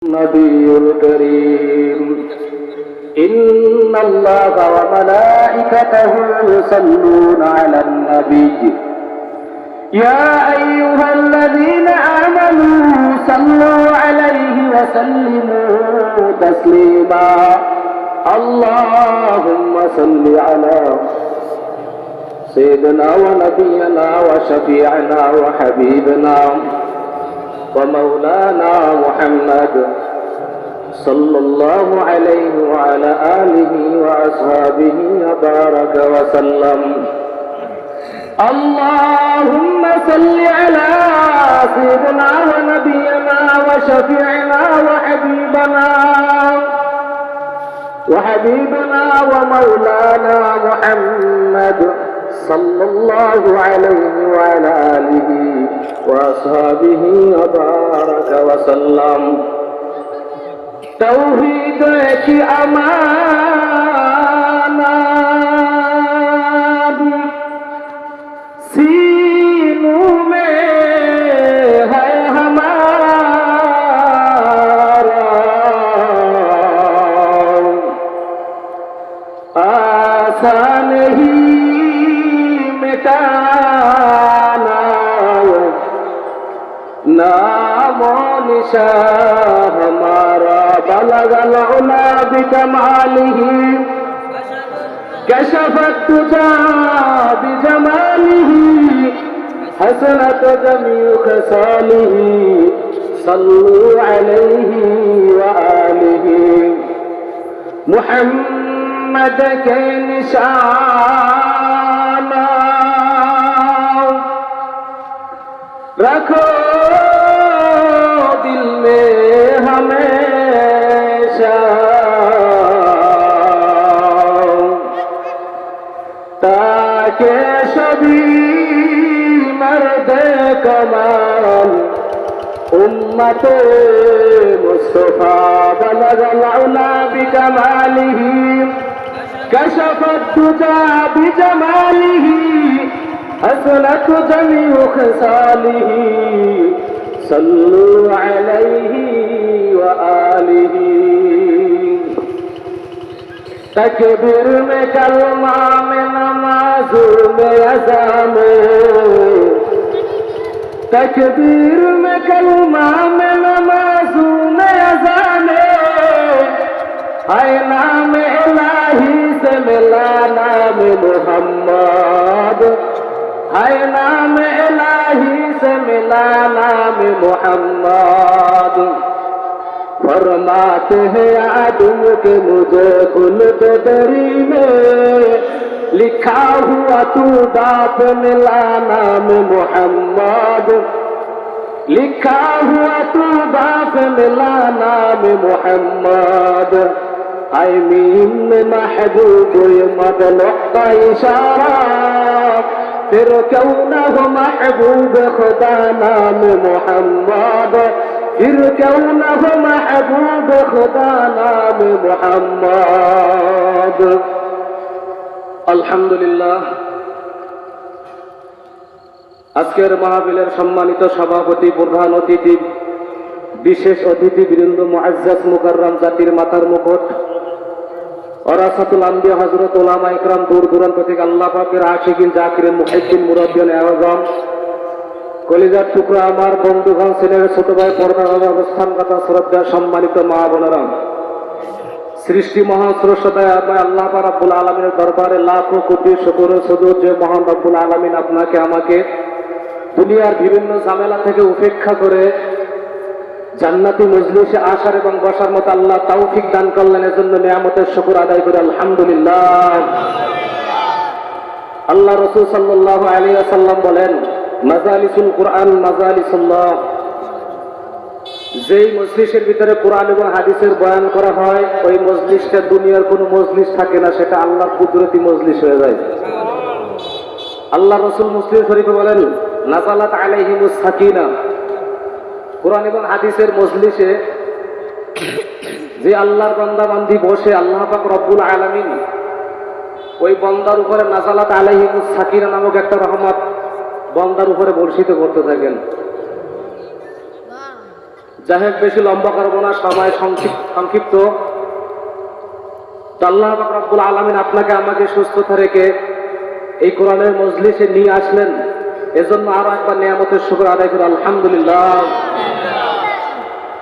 النبي الكريم إن الله وملائكته يصلون على النبي يا أيها الذين آمنوا صلوا عليه وسلموا تسليما اللهم صل على سيدنا ونبينا وشفيعنا وحبيبنا ومولانا محمد صلى الله عليه وعلى آله وأصحابه وبارك وسلم اللهم صل على سيدنا ونبينا وشفيعنا وحبيبنا ومولانا محمد صلى الله عليه وعلى آله وأصحابه وبارك وسلم توحید کی امانت سینوں میں ہے ہمارا آسان ہی مٹانا نام و نشان ہمارا بلغ العلا بکمالہ کشف الدجى بجمالہ حسنت جمیع خصالہ صلوا علیہ وآلہ محمد کے نشان رکھو دل میں ہمیشہ تاکہ شبی مرد کمال امت مصطفیٰ بلغ العلا بکمالہ کشف الدجى بجمالہ حسنت جمیع خصالہ صلوا علیہ وآلہ تکبیر میں کلمہ میں نماز میں اذان تکبیر میں کلمہ میں نماز میں اذان ہے نام الہی سے ملا نام محمد ہے نام الہی سے ملا نام محمد فرماتے ہیں آدم کہ مجھے خلد دری میں لکھا ہوا تو باپ ملا نام محمد لکھا ہوا تو باپ ملا نام محمد اے میم میں محبوب مد نقطہ اشارہ پھر کیوں نہ ہو محبوب خدا نام محمد پھر کیوں نہ ہو محبوب خدا نام محمد আলহামদুলিল্লাহ আজকের মাহফিলের সম্মানিত সভাপতি প্রধান অতিথি বিশেষ অতিথিবৃন্দ মুআজ্জাজ মুকাররম জাতির মাথার মুকুট ওরাসাতুল আম্বিয়া হযরত উলামা ইকরাম দূর দূরান্ত থেকে আল্লাহ পাকের আশিকিন জাকিরিন মুহিব্বিন মুরাব্বিয়ান আযম কলিজার টুকরা আমার বন্ধুগণ ছেলের ছোট ভাই পর্দার অবস্থানগত শ্রদ্ধা সম্মানিত মা বোনেরা সৃষ্টি মহাস্রষ্টায় আল্লাহ রাব্বুল আলামিনের দরবারে লাখো কোটি শুকর সুজুদ যে মহান রব্বুল আলামিন আপনাকে আমাকে দুনিয়ার বিভিন্ন ঝামেলা থেকে উপেক্ষা করে জান্নাতি মজলিসে আসার এবং বসার মতো আল্লাহ তৌফিক দান করলেন এজন্য নিয়ামতের শুকর আদায় করে আলহামদুলিল্লাহ আল্লাহ রাসূল সাল্লাল্লাহু আলাইহি ওয়াসাল্লাম বলেন মাজালিসুল কুরআন মাজালিসুল্লাহ যেই মজলিসের ভিতরে কোরআন এবং হাদিসের বয়ান করা হয় ওই মজলিসটা দুনিয়ার কোনো মজলিস থাকে না সেটা আল্লাহর কুদরতি মজলিস হয়ে যায় আল্লাহ রাসূল মুসলিম শরীফে বলেন নাযালাত আলাইহিমুস সাকিনা কোরআন এবং হাদিসের মজলিসে যে আল্লাহর বান্দা বান্দি বসে আল্লাহ পাক রব্বুল আলামিন ওই বান্দার উপরে নাযালাত আলাইহিমুস সাকিনা নামক একটা রহমত বান্দার উপরে বর্ষিত করতে থাকেন যাই হোক, বেশি লম্বা করবো না, সময় সংক্ষিপ্ত। তো আল্লাহ পাক রব্বুল আলামিন আপনাকে আমাকে সুস্থতা রেখে এই কোরআনের মজলিসে নিয়ে আসলেন, এজন্য আরো একবার নিয়ামতের শুকর আদায় করি আলহামদুলিল্লাহ।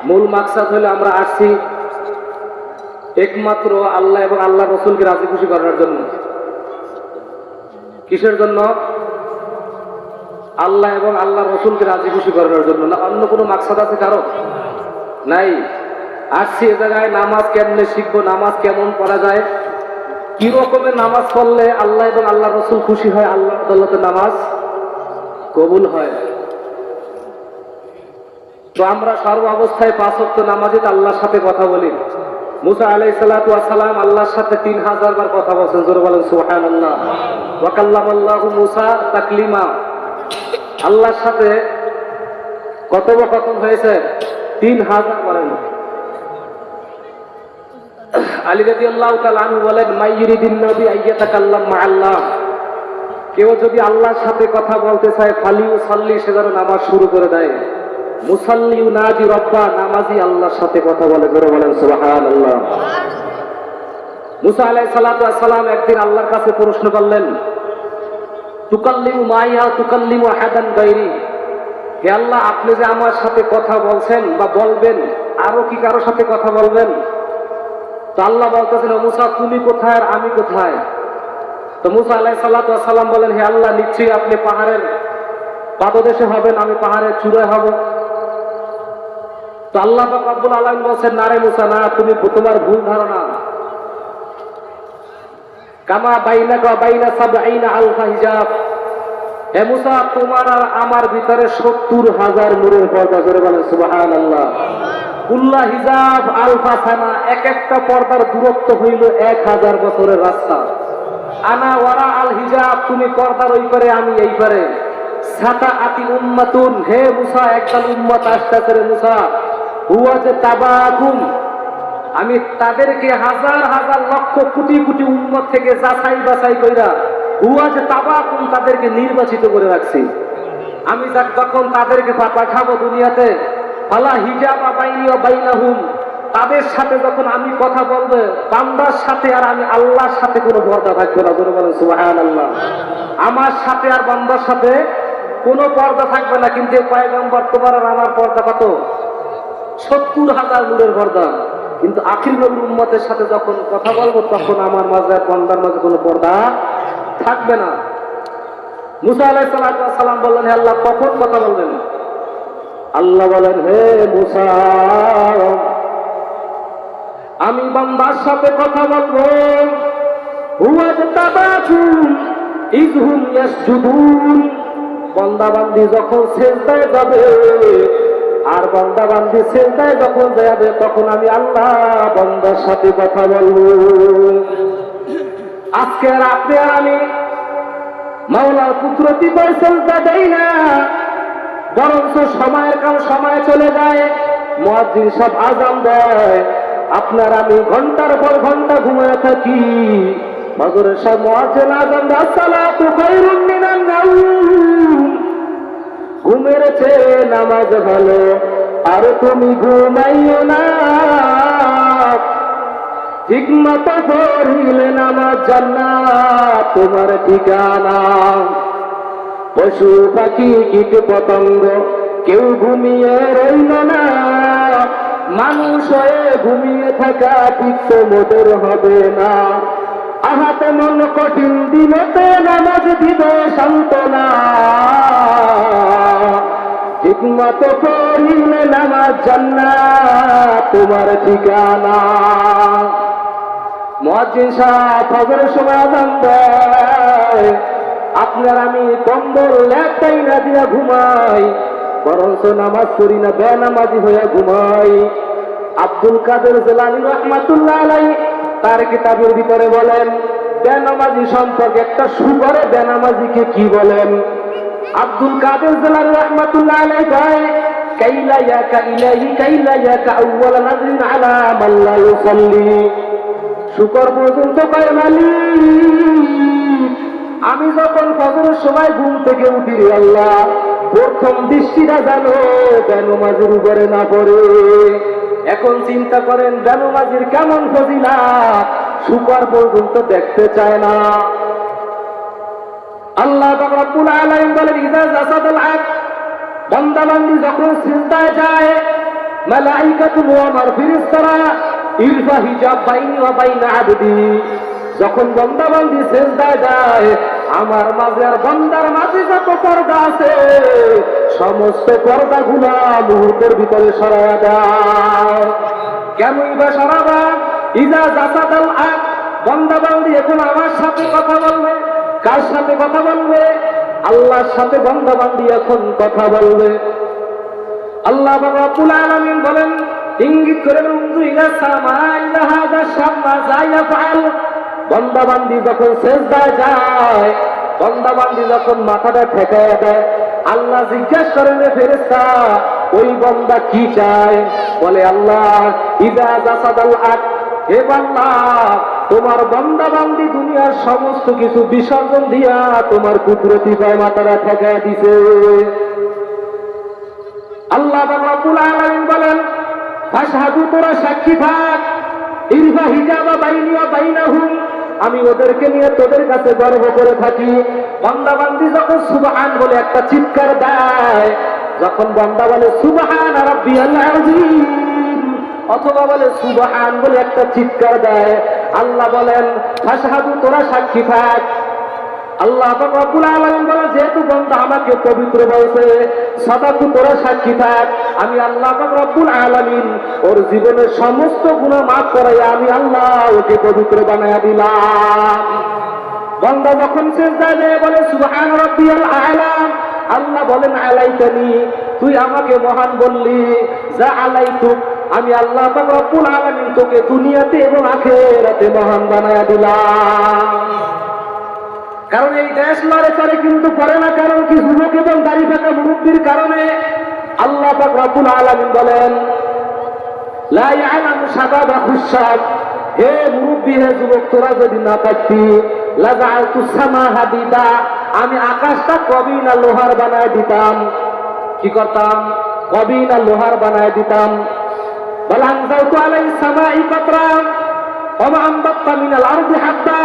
মূল মাকসাদ হলো আমরা আসছি একমাত্র আল্লাহ এবং আল্লাহ রসুলকে রাজি খুশি করার জন্য। কিসের জন্য? আল্লাহ এবং আল্লাহ রসুলকে রাজি খুশি করার জন্য, না অন্য কোনো মাকসাদ আছে কারো? নাই। আসছি এ জায়গায় নামাজ কেমনে শিখবো, নামাজ কেমন পড়া যায়, কি রকমের নামাজ পড়লে আল্লাহ এবং আল্লাহ রসুল খুশি হয়, আল্লাহ আদালতে নামাজ কবুল হয়। তো আমরা সর্ব অবস্থায় 5 ওয়াক্ত নামাজে আল্লাহর সাথে কথা বলি। মুসা আলাইহিস সালাতু ওয়াস সালাম আল্লাহর সাথে 3000 বার কথা বলেছেন, জোরে বলেন সুবহানাল্লাহ। ওয়া কাল্লামাল্লাহু মুসা তাকলিমা, আল্লাহর সাথে কথোপকথন হয়েছে 3000 বলেন। আলী রাদিয়াল্লাহু তাআলা আনহু বলেন, মাইয়ুরিদিন নবী আইয়াতাকাল্লাম মাআল্লাহ, কেউ যদি আল্লাহর সাথে কথা বলতে চায় ফালিউসাল্লি, সে যেন নামাজ শুরু করে দেয়। মুসাল্লি ইউনাদি রব্বা, নামাজি আল্লাহর সাথে কথা বলে, জোরে বলেন সুবহানাল্লাহ। মুসা আলাইহিস সালাতু ওয়াস সালাম একদিন আল্লাহর কাছে প্রশ্ন করলেন, তুকাল্লিমু মাইয়া তুকাল্লিমু আহাদান গায়রি, হে আল্লাহ, আপনি যে আমার সাথে কথা বলছেন বা বলবেন, আরো কি কারো সাথে কথা বলবেন? তো আল্লাহ বলতেছেন, মুসা তুমি কোথায় আর আমি কোথায়? তো মুসা আলাইহিস সালাতু ওয়াস সালাম বলেন, হে আল্লাহ, নিশ্চয়ই আপনি পাহাড়ের পাদদেশে হবেন, আমি পাহাড়ের চূড়ায় হব। তো আল্লাহ পাক রব্বুল আলামিন বলেন, না রে মুসা, না, তুমি তোমার ভুল ধারণা। কামা বাইনাকা বাইনা সাবঈনা আলফা হিজাব, হে মুসা, তোমার আর আমার ভিতরে 70,000 নূরের পর্দা, জোরে বলেন সুবহানাল্লাহ। কুল্লা হিজাব আলফা সানা, এক একটা পর্দার দূরত্ব হইল 1000 বছরের রাস্তা। আনা ওয়ারা আল হিজাব, তুমি পর্দার ওই পারে, আমি এই পারে। সাতা আতি উম্মাতুন, হে মুসা, একদল উম্মত আসতেছে রে মুসা, হুয়া যে তাবাকুম, আমি তাদেরকে হাজার হাজার লক্ষ কোটি কোটি উম্মত থেকে যাচাই বাছাই কইরা, হুয়া যে তাবাকুম, তাদেরকে নির্বাচিত করে রাখছি। আমি যখন তাদেরকে পাঠাবো দুনিয়াতে, ফালা হিজাবা বাইনি ওয়া বাইনাহুম, তাদের সাথে যখন আমি কথা বলবো, বান্দার সাথে আর আমি আল্লাহর সাথে কোনো পর্দা থাকবে না, জোরে বলেন সুবহানাল্লাহ। আমার সাথে আর বান্দার সাথে কোনো পর্দা থাকবে না। কিন্তু পয়গম্বর তোমার আর আমার পর্দা কত? 70,000 নূরের পর্দা। কিন্তু আখির নবীর উম্মতের সাথে যখন কথা বলবো, তখন আমার মাঝে আর বান্দার মাঝে কোনো পর্দা থাকবে না। মুসা আলাইহিস সালাতু ওয়াস সালাম বললেন, হে আল্লাহ, কখন কথা বলবেন? আল্লাহ বলেন, হে মুসা, আমি বান্দার সাথে কথা বলবো, হুয়া তাবাকুম ইযহুম ইয়াসজুদুন, বান্দা বান্দি যখন সিজদায় যাবে, আর বান্দা বান্দি সিজদায় যখন যাবে, তখন আমি আল্লাহ বান্দার সাথে কথা বলবো। আজকে আর আপনি আর আমি মাওলার কুদরতি পর সিজদা দেই না, বরঞ্চ সময়ের কাল সময় চলে যায়, মুয়াজ্জিন সব আযান দেয়, আপনার আমি ঘন্টার পর ঘন্টা ঘুমায় থাকি। ফজরের সব মুয়াজ্জিন আযান দেয়, আসসালাতু খায়রুম মিনান নাওম, ঘুমের চেয়ে নামাজ ভালো, আর তুমি ঘুমাইও না। ঠিকমতো পড়িলে নামাজ জান্নাত তোমার ঠিকানা। পশু পাখি কীট পতঙ্গ কেউ ঘুমিয়ে রইল না, মানুষ হয়ে ঘুমিয়ে থাকা ঠিক মোদের হবে না। আহাতে মন কঠিন দিনতে নামাজ দিবে সান্ত্বনা, ঠিকমতো পড়িলে নামাজ জান্নাত তোমার ঠিকানা। মুয়াজ্জিন সাহেব ফজরের সময় আযান দেয়, আপনার আমি কম্বল লেপটাই না দিয়া ঘুমাই, বরঞ্চ নামাজ পড়ি না, বেনামাজি হইয়া ঘুমাই। আব্দুল কাদের জিলানী রাহমাতুল্লাহ আলাইহি তার কিতাবের ভিতরে বলেন, বেনামাজি সম্পর্কে একটা সুগরে বেনামাজিকে কি বলেন। আব্দুল কাদের জিলানী রাহমাতুল্লাহ আলাইহি কয়, কাইলা ইয়াকা ইলাহি কাইলা ইয়াকা আউয়াল নাযরিন আলা মান লা ইউসাল্লি, শুকর পর্যন্ত কয় মালিক, আমি যখন ফজরের সময় ঘুম থেকে উঠি রে আল্লাহ, প্রথম দৃষ্টিটা যেন বেনমাজির উপরে না পড়ে। এখন চিন্তা করেন বেনমাজির কেমন ফজিলাত, শুকর পর্যন্ত দেখতে চায় না। আল্লাহ পাক রব্বুল আলামিন বলেন, ইযা জাসাদাল আবদ, বান্দা বান্দি যখন সিজদায় যায়, মালাইকাতু ওয়া আমার ফেরেশতারা ইরফা হিজাব বাইনি ওয়া বাইনা আবদি, যখন বান্দা বান্দি সিজদায় যায়, আমার মাঝে আর বান্দার মাঝে যত পর্দা আছে সমস্ত পর্দাগুলো মুহূর্তের ভিতরে সরায়া দাও। কেনই বা সরাবা? ইযা জাসাদাল আবদ, বান্দা বান্দি এখন আমার সাথে কথা বলবে। কার সাথে কথা বলবে? আল্লাহর সাথে বান্দা বান্দি এখন কথা বলবে। আল্লাহ রাব্বুল আলামিন বলেন, ইঙ্গিত করে উনজু ইলা সামা ইলা হাযা শাম্মা যায়াফআল, বান্দা বান্দি যখন সিজদায় যায়, বান্দা বান্দি যখন মাথাটা ঠেকায় দেয়, আল্লাহ জিজ্ঞাসা করেন, ফেরেশতা ওই বান্দা কি চায়? বলে আল্লাহ, ইযা জাসাদাল আবদ, হে বান্দা তোমার বান্দা বান্দি দুনিয়ার সমস্ত কিছু বিসর্জন দিয়া তোমার কুদরতি পায় মাথাটা ঠেকায় দিছে। আল্লাহ রাব্বুল আলামিন বলেন, ফাশহাদু, তোরা সাক্ষী থাক, ইরফা হিজাবা বাইনি ওয়া বাইনাহুম, আমি ওদেরকে নিয়ে তোদের কাছে গর্ব করে থাকি। বান্দা বান্দি যখন সুবহান বলে একটা চিৎকার দেয়, যখন বান্দা বলে সুবহান রাব্বিয়াল আযীম, অথবা বলে সুবহান বলে একটা চিৎকার দেয়, আল্লাহ বলেন ফাশহাদু, তোরা সাক্ষী থাক। আল্লাহ পাক রব্বুল আলামিন বলেন, যেহেতু বান্দা আমাকে পবিত্র বলছে, সাদাকু, তোরা সাক্ষী থাক, আমি আল্লাহ পাক রব্বুল আলামিন ওর জীবনের সমস্ত গুনাহ মাফ করাইয়া আমি আল্লাহ ওকে পবিত্র বানায়া দিলাম। বান্দা যখন সিজদায় যায় বলে সুবহান রাব্বিয়াল আ'লা, আল্লাহ বলেন আলাইতানি, তুই আমাকে মহান বললি, যা আলাইতুক, আমি আল্লাহ পাক রব্বুল আলামিন তোকে দুনিয়াতে এবং আখিরাতে মহান বানায়া দিলাম। কারণ এই দেশ লড়ে চড়ে কিন্তু করে না, কারণ কি? যুবক এবং দাড়ি পাকা মুরব্বীর কারণে। আল্লাহ পাক রব্বুল আলামিন বলেন, লা ইয়ালামু শাবাবা খুশাব, হে মুরব্বী, হে যুবক, তোরা যদি না থাকতি, লাজাআলতু সামা হাদিদা, আমি আকাশটা কবি না লোহার বানায় দিতাম। কি করতাম? কবি না লোহার বানায় দিতাম। বল আনজালতু আলাইহিস সামাই কাতরা ওয়া মা আমবাতা মিনাল আরদি হাব্বা,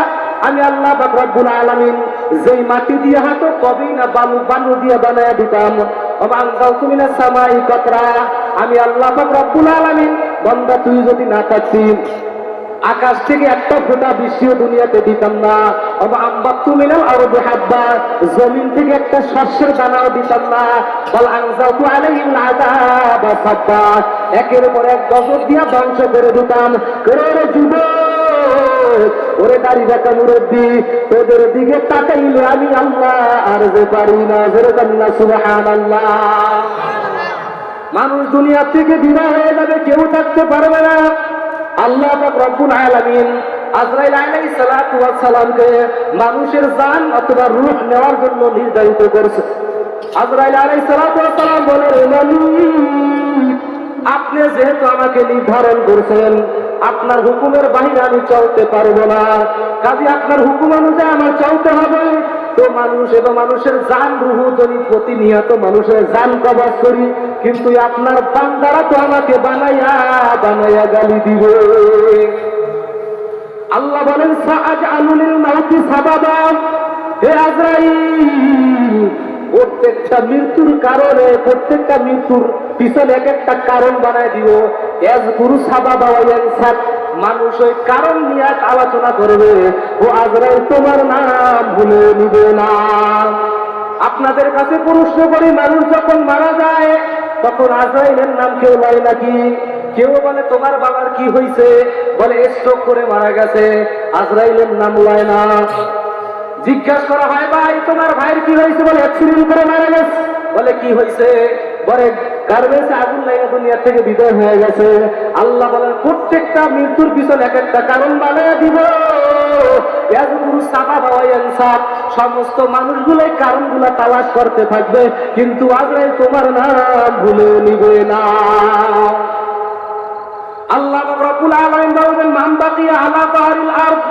আমি আল্লাহ পাক রব্বুল আলামিন যেই মাটি দিয়ে হাতো কবি না বালু দিয়ে বানায় দিতাম। ওয়া মা আনজালতু মিনাস সামাই কাতরা, আমি আল্লাহ পাক রব্বুল আলামিন, বান্দা তুই যদি না থাকতি, আকাশ থেকে একটা ফোঁটা বৃষ্টিও দুনিয়াতে দিতাম না। ওয়া আমবাতু মিনাল আরদি হাব্বা, জমিন থেকে একটা শস্যের দানাও দিতাম না। বল আনজালতু আলাইহিল আযাবা সাব্বা, একের পর এক গজব দিয়া ধ্বংস করে দিতাম। করে যুবক, ওরে দাড়ি রাখা মুরব্বী, তোদের দিকে তাকাইলে আমি আল্লাহ আর যে পারি না। যেরকম না সুবহানাল্লাহ। মানুষ দুনিয়া থেকে বিদায় হয়ে যাবে, কেউ থাকতে পারবে না। আল্লাহ পাক রব্বুল আলামিন আজরাইল আলাইহিস সালাতু ওয়াস সালামকে মানুষের জান অথবা রূহ নেওয়ার জন্য নির্ধারিত করেছে। আজরাইল আলাইহিস সালাতু ওয়াস সালাম বলে, মালিক, আপনি যেহেতু আমাকে নির্ধারণ করেছেন, আপনার হুকুমের বাইরে আমি চলতে পারবো না, কাজে আপনার হুকুম অনুযায়ী আমার চলতে হবে। তো মানুষ এবং মানুষের জান রূহ যদি প্রতিনিয়ত মানুষের জান কবজ করি, কিন্তু আপনার বান্দারা তো আমাকে বানাইয়া বানাইয়া গালি দিবে। আল্লাহ বলেন, সাআজআলু লিল মাউতি সাবাবা, হে আজরাইল, প্রত্যেকটা মৃত্যুর কারণে, প্রত্যেকটা মৃত্যুর পিছনে এক একটা কারণ বানায় দিব। ইয়াজকুরু সাবাবা ওয়া ইয়ানসাব, মানুষ ওই কারণ নিয়ে আলোচনা করবে, ও আজরাইল তোমার নাম ভুলে নিবে না। আপনাদের কাছে প্রশ্ন করি, মানুষ যখন মারা যায় তখন আজরাইলের নাম কেউ লয় নাকি? কেউ বলে তোমার বাবার কি হয়েছে, বলে স্ট্রোক করে মারা গেছে, আজরাইলের নাম লয় না। জিজ্ঞাসা করা হয়, ভাই তোমার ভাইয়ের কি হয়েছে, বলে অ্যাক্সিডেন্ট করে মারা গেছে, বলে কি হয়েছে, বলে গার্মেন্টসে আগুন লাগে দুনিয়া থেকে বিদায় হয়ে গেছে। আল্লাহ বলেন, প্রত্যেকটা মৃত্যুর পিছনে এক একটা কারণ বানিয়ে দিব। সমস্ত মানুষগুলো কারণগুলো তালাশ করতে থাকবে, কিন্তু আজরাইল তোমার নাম ভুলে নিবে না। আল্লাহ রাব্বুল আলামিন বলেন, মান বাকিয়া আলা যাহরিল আরদ,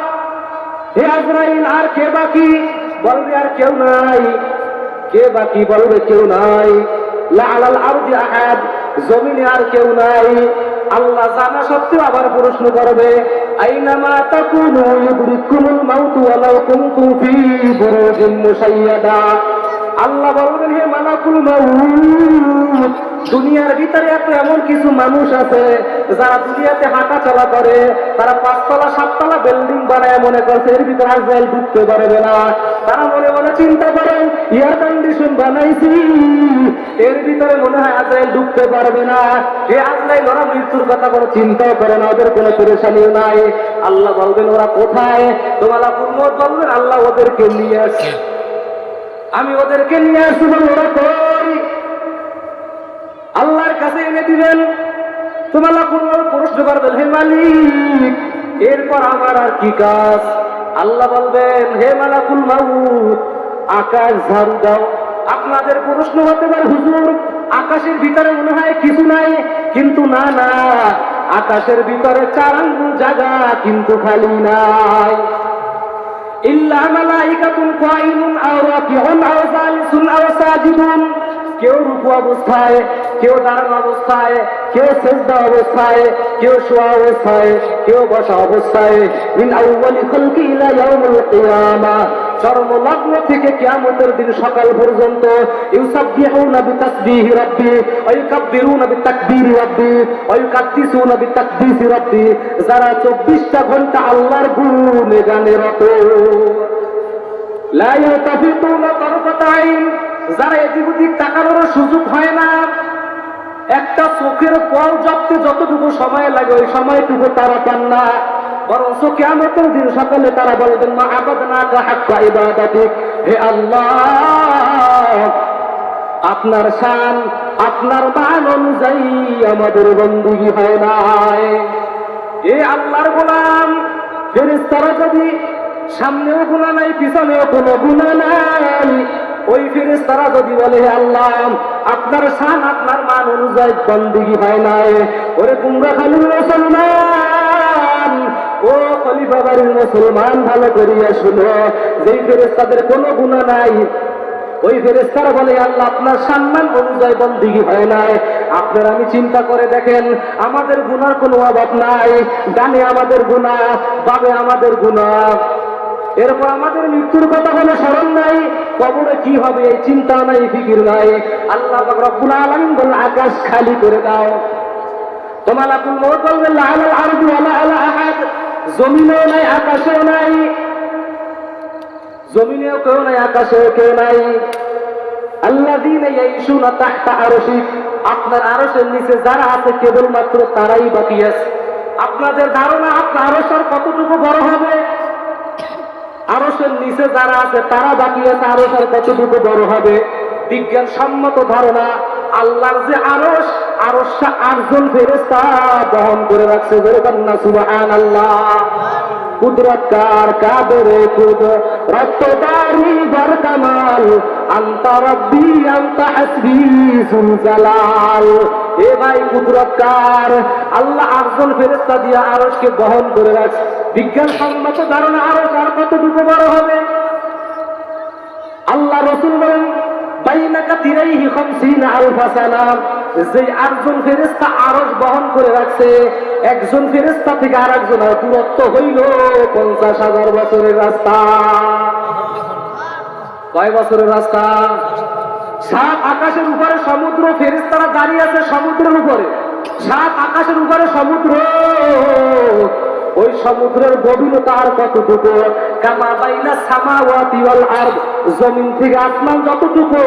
হে আজরাইল আর কে বাকি? বলবে আর কেউ নাই। কে বাকি বলবে? কেউ নাই। লা আলাল আরদি আহাদ, জমিনে আর কেউ নাই। আল্লাহ জানা সত্ত্বেও আবার প্রশ্ন করবে, আইনামা তাকুনু ইউদরিকুমুল মাউতু ওয়ালাউ কুনতুম ফী বুরুজিন মুশাইয়াদা। আল্লাহ বলবেন, হে মালাকুল মাউত, দুনিয়ার ভিতরে এমন কিছু মানুষ আছে যারা দুনিয়াতে হাঁটা চলা করে, তারা 5 তলা 7 তলা বিল্ডিং বানায় মনে করছে এর ভিতরে আজরাইল ঢুকতে পারবে না। তারা মনে মনে চিন্তা করে এয়ার কন্ডিশন বানাইছি, এর ভিতরে মনে হয় আজরাইল ঢুকতে পারবে না। এ আজরাইল ওরা মৃত্যুর কথা কোনো চিন্তাও করে না, ওদের কোনো পরেশানিও নাই। আল্লাহ বলবেন, ওরা কোথায়? তো মালাকুল মউত বলবেন, আল্লাহ ওদেরকে নিয়ে আসি, আমি ওদেরকে নিয়ে আসি। ওরা কই? আল্লাহর কাছে এনে দিবেন। তো মালাকুল মউত প্রশ্ন করবেন, হে মালিক, এরপর আমার আর কি কাজ? আল্লাহ বলবেন, হে মালাকুল মউত, আকাশ ঝাড়ু দাও। আপনাদের প্রশ্ন হতে পারে, হুজুর আকাশের ভিতরে মনে হয় কিছু নাই, কিন্তু না না, আকাশের ভিতরে 4 আঙ্গুল জায়গা কিন্তু খালি নাই। ইল্লা মালাইকাতুন কায়িমুন আও রাকিউন আও জালিসুন আও সাজিদুন। কেউ রুকু অবস্থায়, কেউ দাঁড়ানো অবস্থায়, কেউ সিজদা অবস্থায়, কেউ শোয়া অবস্থায়, কেউ বসা অবস্থায়। মিন আউয়ালি খালকি ইলা ইয়াউমিল কিয়ামাহ, জন্মলগ্ন থেকে কিয়ামতের দিন সকাল পর্যন্ত। ইউসাব্বিহুনা বিতাসবিহি রাব্বি ওয়া ইউকাব্বিরুনা বিতাকবীরি রাব্বি ওয়া ইউকাদ্দিসুনা বিতাকদ্দিসি রাব্বি। যারা 24টা ঘন্টা আল্লাহর গুণে গানে রত। লা ইয়াতাফিতুনা তারফাতা আইন, যারা এদিক ওদিক তাকানোর সুযোগ হয় না। একটা চোখের কল জপতে যতটুকু সময় লাগে ওই সময়টুকু তারা পান না। বরঞ্চ কিয়ামতের দিন সকালে তারা বলবেন, মা আবাদনাকা হাক্কা ইবাদাতিক, হে আল্লাহ, আপনার শান, আপনার মান অনুযায়ী আমাদের বندگی হয় নাই। এ আল্লাহর গোলাম, ফেরেশতারা যদি সামনেও গুনাহ নাই, পিছনেও কোনো গুনাহ নাই, ওই ফেরেশতারা যদি বলে, হে আল্লাহ, আপনার শান, আপনার মান অনুযায়ী বندگی হয় নাই, ওরে তোমরা খালি মুসলমান, ও খলিফা বাড়ির মুসলমান, ভালো করিয়া শুনো, যেই ফেরেশতাদের কোনো গুনাহ নাই, ওই ফেরেশতারা বলে, আল্লাহ, আপনার সম্মান অনুযায়ী বندگی হয় নাই। আপনারা আমি চিন্তা করে দেখেন, আমাদের গুনার কোনো অভাব নাই। ডানে আমাদের গুনাহ, বামে আমাদের গুনাহ। এরপর আমাদের মৃত্যুর কথা কোনো স্মরণ নাই, কবরে কি হবে এই চিন্তা নাই, ফিকির নাই। আল্লাহ পাক রব্বুল আলামিন বলেন, আকাশ খালি করে দাও। তো মালাকুল মউত বলবেন, লা আলাল আরদি ওয়ালা আলা আহাদ, জমিনেও নাই, আকাশেও নাই। জমিনেও কেউ নাই, আকাশেও কেউ নাই। আল্লাযীনা ইয়াইশুনা তাহতা আরশিক, আপনার আরশের নিচে যারা আছে কেবলমাত্র তারাই বাকি আছে। আপনাদের ধারণা আপনার আরশের কতটুকু বড় হবে? আরশের নিচে যারা আছে তারা বাকি আছে, আরশের কতটুকু বড় হবে? বিজ্ঞান সম্মত ধারণা, আল্লাহর যে আরশ, আরশটা 8 জন ফেরেশতা বহন করে রাখছে। বলবেন না সুবহানাল্লাহ। কুদরত কার, কাদরে কুদরত দারি বার কামাল, আনতা রব্বি আনতা হাসবি যুল জালাল। এ ভাই, কুদরত কার? আল্লাহ 8 জন ফেরেশতা দিয়ে আরশকে বহন করে রাখছে। বিজ্ঞান সম্মত ধারণা, আরশ আর কতটুকু বড় হবে? আল্লাহ রাসূল বলেন, বাইনাকা তিরাইহি 50 আলফা সানা। যে 8 জন ফেরেশতা আরশ বহন করে রাখছে, একজন ফেরেশতা থেকে আরেকজনের দূরত্ব হইল 50,000 বছরের রাস্তা। কয় বছরের রাস্তা? 7 আকাশের উপরে সমুদ্র, ফেরেশতারা দাঁড়িয়ে আছে সমুদ্রের উপরে। 7 আকাশের উপরে সমুদ্র, ওই সমুদ্রের গভীরতা আর কতটুকু? কামা বাইনা সামাওয়াতি ওয়াল আরদ, জমিন থেকে আসমান যতটুকু,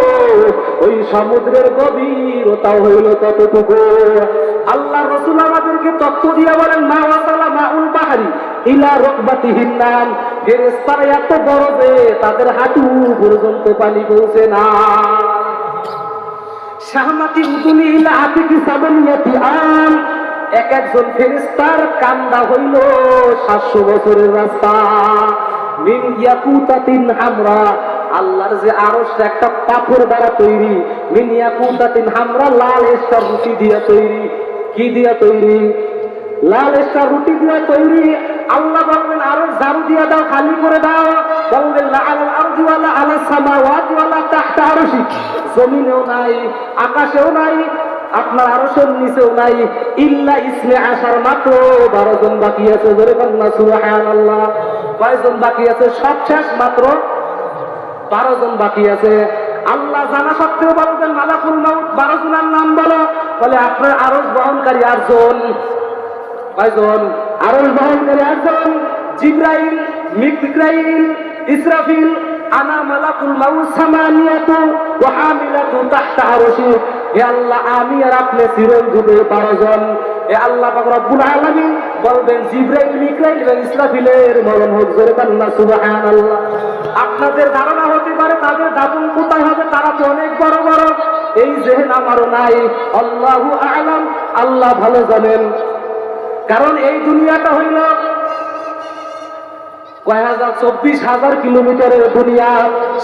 ওই সমুদ্রের গভীরতা হইল ততটুকু। আল্লাহ রাসূল আমাদেরকে তথ্য দিয়ে বলেন, মা ওয়াসালা মাউল বাহরি ইলা রকবাতিহিন নাম। ফেরেশতারা এত বড় যে তাদের হাঁটু পর্যন্ত পানি পৌঁছে না। শাহমাতি উদুনি ইলা আতিকি সাবানিয়াতি আম, এক একজন ফেরেশতার কান্দা হইল 700 বছরের রাস্তা। মিন ইয়াকুতাতিন হামরা, আল্লাহর যে আরশ একটা পাথর দ্বারা তৈরি। মিন ইয়াকুতাতিন হামরা, লাল স্টার রুটি দিয়ে তৈরি। কি দিয়ে তৈরি? লাল স্টার রুটি দিয়ে তৈরি। আল্লাহ বলবেন আরো ঝাড়ু দিয়ে দাও, খালি করে দাও। বলবেন লা আলাল আরদি ওয়ালা আলাস সামাওয়াতি ওয়ালা তাহতা আরশি, জমিনেও নাই, আকাশেও নাই, আপনার আরশের নিচেও নাই, ইল্লা ইসনে আসার মাত্র 12 জন বাকি আছে। জোরে বলুন সুবহানাল্লাহ। কয়জন বাকি আছে? সব শেষ, মাত্র 12 জন বাকি আছে। আল্লাহ জানা সত্ত্বেও বলবেন মালাকুল মাউত 12 জনের নাম বলো। বলে আপনার আরশ বহনকারী 8 জন। কয়জন? আরশ বহনকারী 8 জন, জিবরাইল, মিকাইল, ইসরাফিল, আনা মালাকুল মাউত সামানিয়াতু ওয়া হামিলাতু তাহতা আরশি। হে আল্লাহ, আমি আর আপনি চিরঞ্জীবী 12 জন। এ আল্লাহ পাক রব্বুল আলামিন বলবেন জিবরাইল, মিকাইল এবং ইসরাফিলের মরণ হোক। জোরে বলুন সুবহানাল্লাহ। আপনাদের ধারণা হতে পারে তাদের দাফন কোথায় হবে, তারা তো অনেক বড় বড়, এই জেহেন আমারও নাই। আল্লাহু আ'লাম, আল্লাহ ভালো জানেন। কারণ এই দুনিয়াটা হইল কয় হাজার, 24,000 কিলোমিটারের দুনিয়া।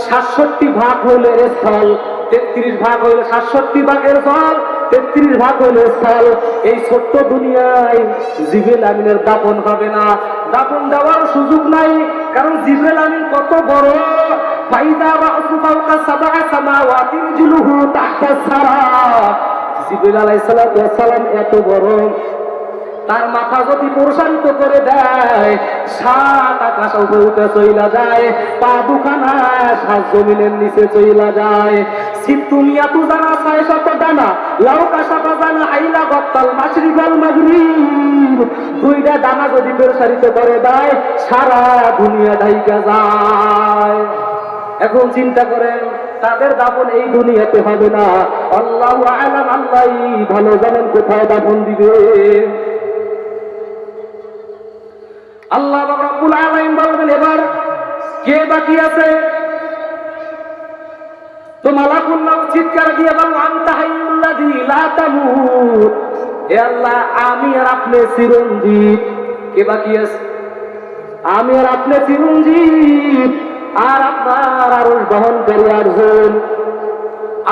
67 ভাগ হইল স্থল, 33 ভাগ হইল 67 ভাগের জল, 33 ভাগ হইল স্থল। এই ছোট্ট দুনিয়ায় জিবরিল আমিনের দাফন হবে না, দাফন দেওয়ার সুযোগ নাই। কারণ জিবরিল আমিন কত বড়, ফাইদা রাসু ফাওকা সাবআ সামাওয়াতি জুলুহু তাহতা সারা। জিবরিল আলাইহিস সালাতু ওয়াস সালাম এত বড়, তার মাথা যদি প্রসারিত করে দেয় 7 আকাশ উপরে উঠে চইলা যায়, পা দুখানা 7 জমিনের নিচে চইলা যায়। সিতুমিয়া তু জানা 600 ডানা, লাউ কাশাফা জানা আইলা গত্তাল মাশরিকাল মাগরিব। 2টা ডানা যদি প্রসারিত করে দেয় সারা দুনিয়া ঢাইকা যায়। এখন চিন্তা করেন, তাদের দাফন এই দুনিয়াতে হবে না। আল্লাহু আ'লাম, আল্লাহই ভালো জানেন কোথায় দাফন দিবে। আল্লাহ রাব্বুল আলামিন বলবেন এবার কে বাকি আছে? তো মালাকুল মাউত চিৎকার দিয়ে বলল আনতা হাইয়ুল্লাযী লা তামুত। হে আল্লাহ, আমি আর আপনি চিরঞ্জীব। কে বাকি আছে? আমি আর আপনি চিরঞ্জীব, আর আপনার আরশ বহনকারী 8 জন।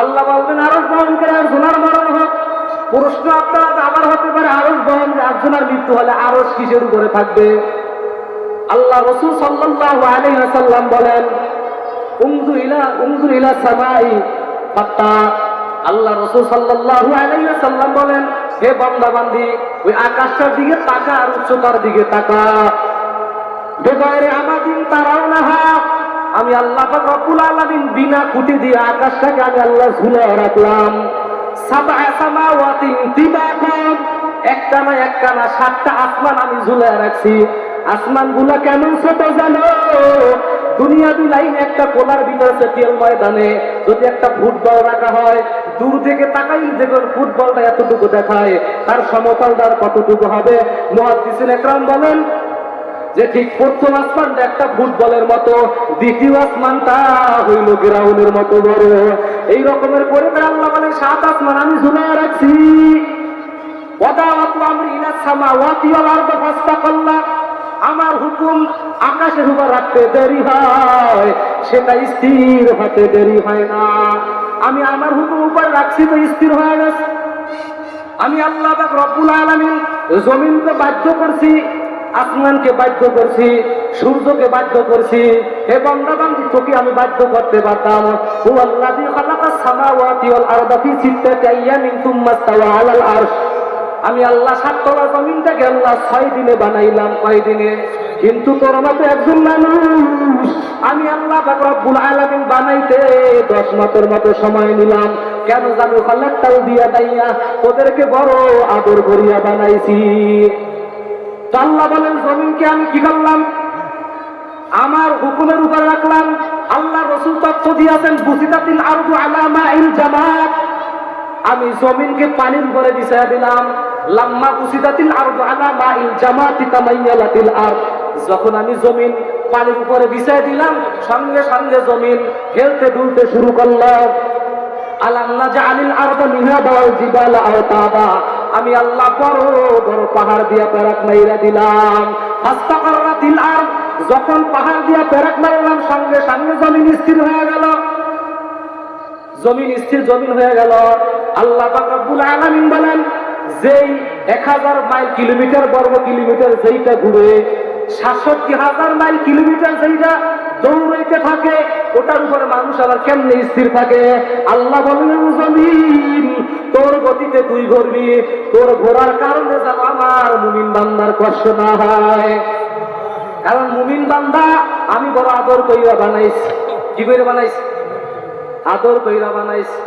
আল্লাহ বলবেন আরশ বহনকারী 8 জনের মরণ হোক। প্রশ্ন আপনার আবার হতে পারে, আরশ বহনকারী 8 জনের মৃত্যু হলে আরশ কিসের উপরে থাকবে? আল্লাহ রাসূল সাল্লাল্লাহু আলাইহি ওয়াসাল্লাম বলেন উনজুর ইলা সামাই ফাত্তা। আল্লাহ রাসূল সাল্লাল্লাহু আলাইহি ওয়াসাল্লাম বলেন, হে বান্দা বান্দি, ওই আকাশটার দিকে তাকা আর উচ্চতার দিকে তাকা। বেগায়রে আমাদিন তারাউনাহা, আমি আল্লাহ পাক রব্বুল আলামিন বিনা খুঁটি দিয়ে আকাশটাকে আমি আল্লাহ ঝুলিয়ে রাখলাম। সাবআ সামাওয়াতিন তিবাকান, একটা না 7টা আসমান আমি ঝুলিয়ে রাখছি। আসমানগুলা কেমন ছোট জানো? দুনিয়া লাইন একটা কোলার ভিতরে তেল ময়দানে যদি একটা ফুটবল রাখা হয়, দূর থেকে তাকাইলে দেখুন ফুটবলটা এতটুকু দেখায়, তার সমতলদার কতটুকু হবে? মুহাদ্দিসিন একরাম বলেন যে ঠিক প্রথম আসমানটা একটা ফুটবলের মতো, দ্বিতীয় আসমানটা হইল গ্রাউন্ডের মতো বড়। এই রকমের করে আল্লাহ বলে 7 আসমান আমি ঝুলিয়ে রাখছি। ওয়াদাওয়াতু আমরি ইলা সামাওয়াতি ওয়াল আরদি ফাস্তাকাল্লা, আমার হুকুম আকাশের উপর রাখতে দেরি হয়, সেটা স্থির হতে দেরি হয় না। আমি আমার হুকুম উপরে রাখছি তো স্থির হয়ে গেছে। আমি আল্লাহ পাক রব্বুল আলামিন জমিনকে বাধ্য করছি, আসমানকে বাধ্য করছি, সূর্যকে বাধ্য করছি। হে বান্দা বান্দি, তোকে আমি বাধ্য করতে পারতাম। হুয়াল্লাযী খালাকাস সামাওয়াতি ওয়াল আরদা ফি 6 আইয়ামিন সুম্মা ইসতাওয়া আলাল আরশ। আমি আল্লাহ 7 তলা জমিনটাকে আল্লাহ 6 দিনে বানাইলাম। কয় দিনে? কিন্তু তোর মতো একজন মানুষ আমি আল্লাহ পাক রব্বুল আলামিন বানাইতে 10 মাসের মতো সময় নিলাম। কেন জানো? খালাকতাল দিয়া দাইয়া, তোদেরকে বড় আদর করিয়া বানাইছি। আল্লাহ বলেন জমিনকে আমি কি করলাম? আমার হুকুমের উপর রাখলাম। আল্লাহ রাসূল তথ্য দিয়েছেন বুসিতাতিল আরদু আলা মাইল জামাত, আমি জমিনকে পানির উপরে বিছায়া দিলাম। লাম্মা বুসিতাতিল আরদু আলা মাইল জামাতি তামাইয়ালাতিল আরদ, যখন আমি জমিন পানির উপরে বিছায়া দিলাম, সঙ্গে সঙ্গে জমিন হেলতে দুলতে শুরু করলো। আলাম নাজআলিল আরদা মিহাদা ওয়াল জিবালা আওতাদা, আমি আল্লাহ বড় বড় পাহাড় দিয়া পেরাক মাইরা দিলাম। ফাস্তাকাররাতিল আরদ, যখন পাহাড় দিয়া পেরাক মারলাম সঙ্গে সঙ্গে জমিন স্থির হয়ে গেল। জমিন স্থির জমিন হয়ে গেল। আল্লাহ পাক রব্বুল আলামিন বলেন, যেই 1000 মাইল কিলোমিটার বর্গ কিলোমিটার যেইটা ঘুরে 67,000 মাইল কিলোমিটার যেটা দৌড়াইতে থাকে, ওটার উপরে মানুষ আবার কেমনে স্থির থাকে? আল্লাহ বলেন জমিন তোর গতিতে তুই ঘুরবি, তোর ঘোরার কারণে যেন আমার মুমিন বান্দার কষ্ট না হয়। কারণ মুমিন বান্দা আমি বড় আদর কইরা বানাইছি। কি কইরা বানাইছি? আদর কইরা বানাইছি।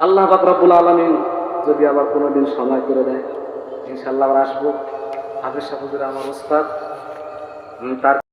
আল্লাহ পাক রব্বুল আলামিন যদি আবার কোনোদিন সময় করে দেয়, ইনশাআল্লাহ আবার আসবো। হাফেজ সাহেব আমার ওস্তাদ, তার